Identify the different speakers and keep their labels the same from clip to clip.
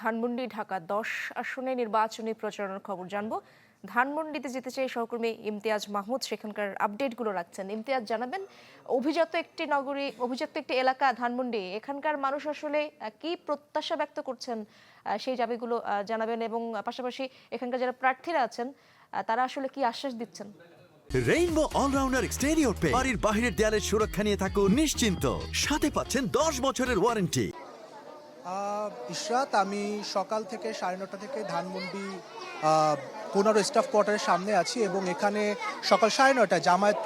Speaker 1: ধানমন্ডি ঢাকা 10 আসনে নির্বাচনী প্রচারণার খবর জানবো। ধানমন্ডিতে যেতে চাই সহকর্মী ইমতিয়াজ মাহমুদ সেখানকার আপডেটগুলো রাখছেন। ইমতিয়াজ, জানাবেন, অভিজাত একটি এলাকা ধানমন্ডি, এখানকার মানুষ আসলে কি প্রত্যাশা ব্যক্ত করছেন সেই দাবিগুলো জানাবেন, এবং পাশাপাশি এখানকার যারা প্রার্থীরা আছেন তারা আসলে কি আশ্বাস দিচ্ছেন।
Speaker 2: রেইনবো অলরাউন্ডার এক্সটেরিয়র পেইন্ট বাড়ির বাহিরের দেয়ালের সুরক্ষা নিয়ে থাকুন নিশ্চিন্ত, সাথে পাচ্ছেন 10 বছরের ওয়ারেন্টি।
Speaker 3: ইশরাত, আমি সকাল থেকে 9:30 থেকে ধানমন্ডি 15 স্টাফ কোয়ার্টারের সামনে আছি এবং এখানে সকাল 9:30টায় জামায়াত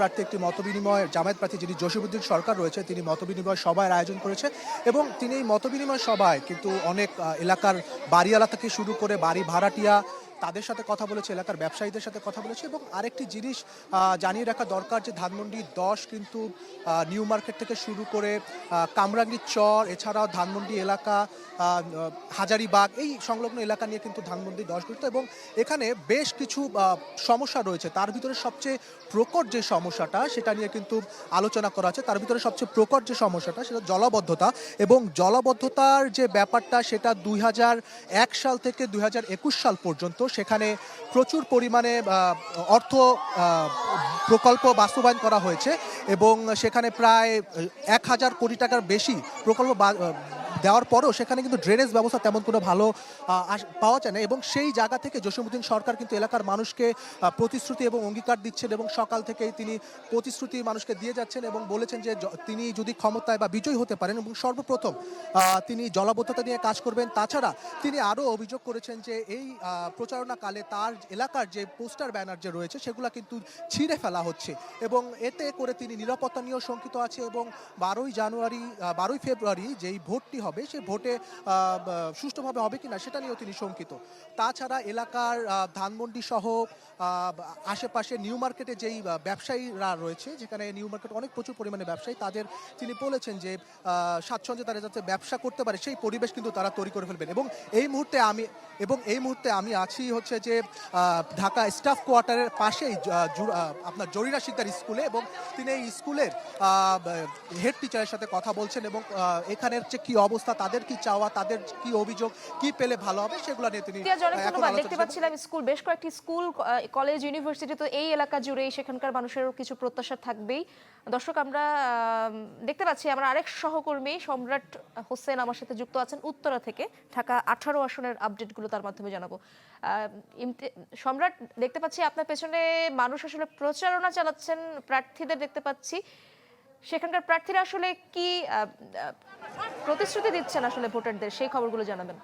Speaker 3: প্রার্থী যিনি জসিমউদ্দিন সরকার রয়েছে, তিনি মতবিনিময় সভার আয়োজন করেছে এবং তিনি এই মতবিনিময় সভায় কিন্তু অনেক এলাকার বাড়িওয়ালা থেকে শুরু করে বাড়ি ভাড়াটিয়া তাদের সাথে কথা বলেছে, এলাকার ব্যবসায়ীদের সাথে কথা বলেছে। এবং আরেকটি জিনিস জানিয়ে রাখা দরকার যে ধানমন্ডি 10 কিন্তু নিউ মার্কেট থেকে শুরু করে কামরাঙ্গীর চর, এছাড়াও ধানমন্ডি এলাকা, হাজারিবাগ, এই সংলগ্ন এলাকা নিয়ে কিন্তু ধানমন্ডি 10 গঠিত এবং এখানে বেশ কিছু সমস্যা রয়েছে। তার ভিতরে সবচেয়ে প্রকট যে সমস্যাটা সেটা নিয়ে কিন্তু আলোচনা করা আছে। তার ভিতরে সবচেয়ে প্রকট যে সমস্যাটা সেটা জলাবদ্ধতা, এবং জলাবদ্ধতার যে ব্যাপারটা সেটা 2001 সাল থেকে 2021 সাল পর্যন্ত সেখানে প্রচুর পরিমাণে অর্থ প্রকল্প বাস্তবায়ন করা হয়েছে এবং সেখানে প্রায় 1000 কোটি টাকার বেশি প্রকল্প দেওয়ার পরেও সেখানে কিন্তু ড্রেনেজ ব্যবস্থা তেমন কোনো ভালো পাওয়া যায় না। এবং সেই জায়গা থেকে জসিমউদ্দিন সরকার কিন্তু এলাকার মানুষকে প্রতিশ্রুতি এবং অঙ্গীকার দিচ্ছেন এবং সকাল থেকেই তিনি প্রতিশ্রুতি মানুষকে দিয়ে যাচ্ছেন এবং বলেছেন যে তিনি যদি ক্ষমতায় বা বিজয়ী হতে পারেন এবং সর্বপ্রথম তিনি জলাবদ্ধতা নিয়ে কাজ করবেন। তাছাড়া তিনি আরও অভিযোগ করেছেন যে এই প্রচারণাকালে তার এলাকার যে পোস্টার ব্যানার যে রয়েছে সেগুলো কিন্তু ছিঁড়ে ফেলা হচ্ছে এবং এতে করে তিনি নিরাপত্তা নিয়েও শঙ্কিত আছে এবং 12ই ফেব্রুয়ারি যেই ভোটটি হবে সেই ভোটে সুষ্ঠুভাবে হবে কিনা সেটা নিয়েও তিনি শঙ্কিত। তাছাড়া এলাকার ধানমন্ডি সহ আশেপাশে নিউ মার্কেটে যেই ব্যবসায়ীরা রয়েছে, যেখানে নিউ মার্কেট অনেক প্রচুর পরিমাণে ব্যবসায়ী, তাদের তিনি বলেছেন যে স্বাচ্ছন্দ্যে তারা যাতে ব্যবসা করতে পারে সেই পরিবেশ কিন্তু তারা তৈরি করে ফেলবেন। এবং এই মুহূর্তে আমি আছি হচ্ছে যে ঢাকা স্টাফ কোয়ার্টারের পাশেই আপনার জরিনা শিকদার স্কুলে, এবং তিনি এই স্কুলের হেড টিচারের সাথে কথা বলছেন এবং এখানের যে কি অবস্থা, তাদের কি চাওয়া, তাদের কি অভিযোগ, কি পেলে ভালো হবে সেগুলো নিয়ে তিনি
Speaker 1: দেখতে পাচ্ছিলাম বেশ কয়েকটি স্কুল, কলেজ, ইউনিভার্সিটি, তো এই এলাকা জুড়েই সেখানকার মানুষেরও কিছু প্রত্যাশা থাকবেই। দর্শক, আমরা দেখতে পাচ্ছি আমার আরেক সহকর্মী সম্রাট হোসেন আমার সাথে যুক্ত আছেন উত্তরা থেকে। ঢাকা 18 আসনের আপডেটগুলো তার মাধ্যমে জানাবো। সম্রাট, দেখতে পাচ্ছি আপনার পেছনে মানুষ আসলে প্রচারণা চালাচ্ছেন, প্রার্থীদের দেখতে পাচ্ছি। সেখানকার প্রার্থীরা আসলে কি প্রতিশ্রুতি দিচ্ছেন আসলে ভোটারদের, সেই খবরগুলো জানাবেন।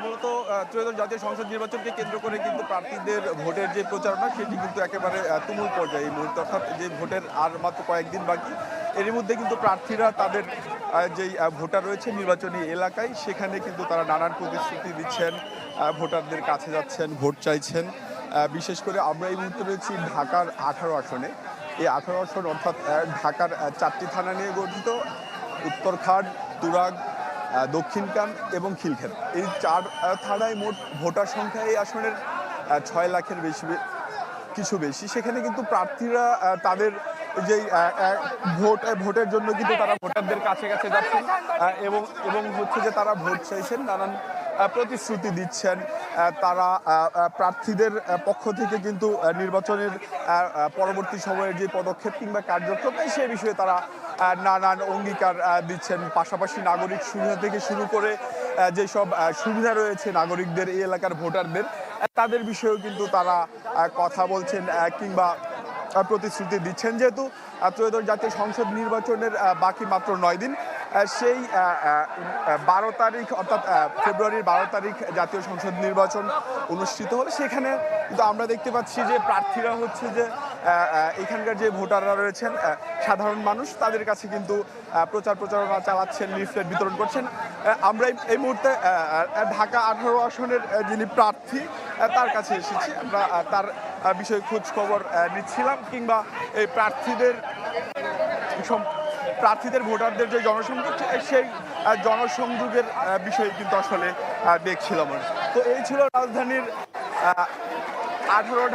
Speaker 4: মূলত ত্রয়োদশ জাতীয় সংসদ নির্বাচনকে কেন্দ্র করে কিন্তু প্রার্থীদের ভোটের যে প্রচারণা সেটি কিন্তু একেবারে তুমুল পর্যায়ে এই মুহূর্তে, অর্থাৎ যে ভোটের আর মাত্র কয়েকদিন বাকি, এর মধ্যে কিন্তু প্রার্থীরা তাদের যেই ভোটার রয়েছে নির্বাচনী এলাকায় সেখানে কিন্তু তারা নানান প্রতিশ্রুতি দিচ্ছেন, ভোটারদের কাছে যাচ্ছেন, ভোট চাইছেন। বিশেষ করে আমরা এই মুহূর্তে রয়েছি ঢাকার 18 আসনে। এই 18 আসন অর্থাৎ ঢাকার 4টি থানা নিয়ে গঠিত: উত্তরখান, তুরাগ, দক্ষিণকান এবং খিলক্ষেত। এই 4 থানায় মোট ভোটার সংখ্যা এই আসনের 6 লাখের কিছু বেশি। সেখানে কিন্তু প্রার্থীরা তাদের যেই ভোটের জন্য কিন্তু তারা ভোটারদের কাছে কাছে যাচ্ছেন এবং হচ্ছে যে তারা ভোট চাইছেন, নানান প্রতিশ্রুতি দিচ্ছেন। তারা প্রার্থীদের পক্ষ থেকে কিন্তু নির্বাচনের পরবর্তী সময়ের যে পদক্ষেপ কিংবা কার্যক্রম সেই বিষয়ে তারা নানান অঙ্গীকার দিচ্ছেন। পাশাপাশি নাগরিক সুবিধা থেকে শুরু করে যেসব সুবিধা রয়েছে নাগরিকদের, এই এলাকার ভোটারদের, তাদের বিষয়েও কিন্তু তারা কথা বলছেন কিংবা প্রতিশ্রুতি দিচ্ছেন। যেহেতু ত্রয়োদশ জাতীয় সংসদ নির্বাচনের বাকি মাত্র 9 দিন, সেই 12 তারিখ অর্থাৎ ফেব্রুয়ারির 12 তারিখ জাতীয় সংসদ নির্বাচন অনুষ্ঠিত হলে সেখানে কিন্তু আমরা দেখতে পাচ্ছি যে প্রার্থীরা হচ্ছে যে এখানকার যে ভোটাররা রয়েছেন, সাধারণ মানুষ, তাদের কাছে কিন্তু প্রচারণা চালাচ্ছেন, লিফলেট বিতরণ করছেন। আমরা এই মুহূর্তে ঢাকা 18 আসনের যিনি প্রার্থী তার কাছে এসেছি। আমরা তার বিষয়ে খোঁজ খবর নিচ্ছিলাম, কিংবা এই প্রার্থীদের ভোটারদের যে জনসংযোগ, সেই জনসংযোগের বিষয়ে কিন্তু আসলে দেখছিলাম। তো এই ছিল রাজধানীর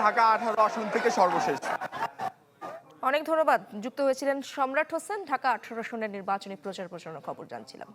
Speaker 4: ঢাকা 18 আসন থেকে সর্বশেষ।
Speaker 1: অনেক ধন্যবাদ। যুক্ত হয়েছিলেন সম্রাট হোসেন, ঢাকা 18 আসনের নির্বাচনী প্রচারণার খবর জানছিলাম।